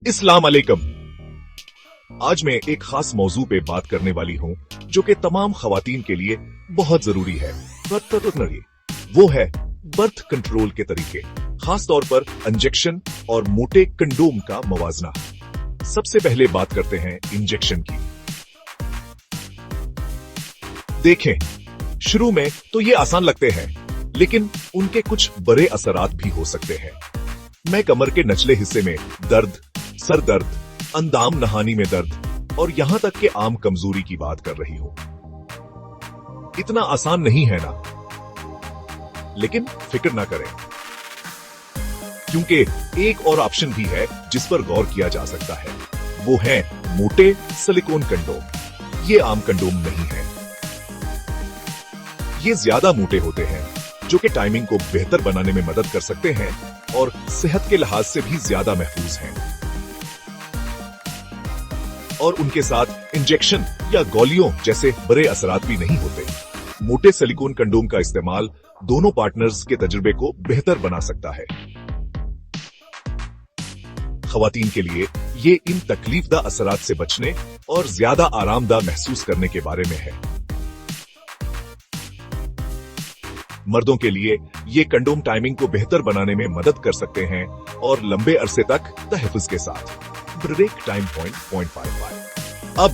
अस्सलाम वालेकुम। आज मैं एक खास मौजू पे बात करने वाली हूँ जो कि तमाम खवातीन के लिए बहुत जरूरी है। वो है बर्थ कंट्रोल के तरीके, खास तौर पर इंजेक्शन और मोटे कंडोम का मवाजना। सबसे पहले बात करते हैं इंजेक्शन की। देखें, शुरू में तो ये आसान लगते हैं, लेकिन उनके कुछ बड़े असरात भी हो सकते हैं। मैं कमर के निचले हिस्से में दर्द, सर दर्द, अंदाम नहानी में दर्द और यहां तक कि आम कमजोरी की बात कर रही हूं। इतना आसान नहीं है ना? लेकिन फिक्र ना करें, क्योंकि एक और ऑप्शन भी है जिस पर गौर किया जा सकता है। वो है मोटे सिलिकॉन कंडोम। ये आम कंडोम नहीं है। ये ज्यादा मोटे होते हैं, जो कि टाइमिंग को बेहतर बनाने में मदद कर सकते हैं और सेहत के लिहाज से भी ज्यादा महफूज हैं। और उनके साथ इंजेक्शन या गोलियों जैसे बड़े असरात भी नहीं होते। मोटे सिलिकॉन कंडोम का इस्तेमाल दोनों पार्टनर्स के तजुर्बे को बेहतर बना सकता है। खवातीन के लिए ये इन तकलीफदा असरात से बचने और ज्यादा आरामदा महसूस करने के बारे में है। मर्दों के लिए ये कंडोम टाइमिंग को बेहतर बनाने में मदद कर सकते हैं और लंबे अरसे तक तहफ़्फ़ुज़ के साथ। Break time point 0.55। अब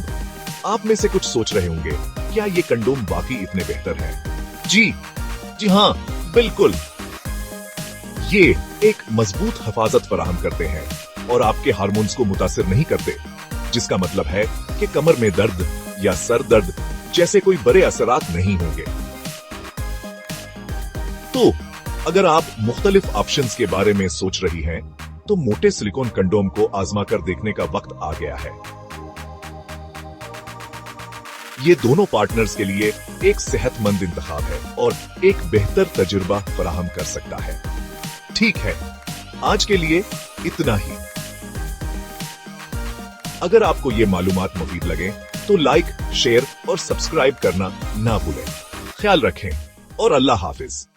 आप में से कुछ सोच रहे होंगे, क्या ये कंडोम वाकई इतने बेहतर हैं? जी हां, बिल्कुल। ये एक मजबूत हिफाजत फराहम करते हैं और आपके हार्मोन्स को मुतासिर नहीं करते, जिसका मतलब है कि कमर में दर्द या सर दर्द जैसे कोई बड़े असरात नहीं होंगे। तो अगर आप मुख्तलिफ ऑप्शंस के बारे में सोच रही हैं, तो मोटे सिलिकॉन कंडोम को आजमा कर देखने का वक्त आ गया है। ये दोनों पार्टनर्स के लिए एक सेहतमंद इंतखाब है और एक बेहतर तजुर्बा फराहम कर सकता है। ठीक है, आज के लिए इतना ही। अगर आपको ये मालूमात मुफीद लगे तो लाइक, शेयर और सब्सक्राइब करना ना भूलें। ख्याल रखें और अल्लाह हाफिज।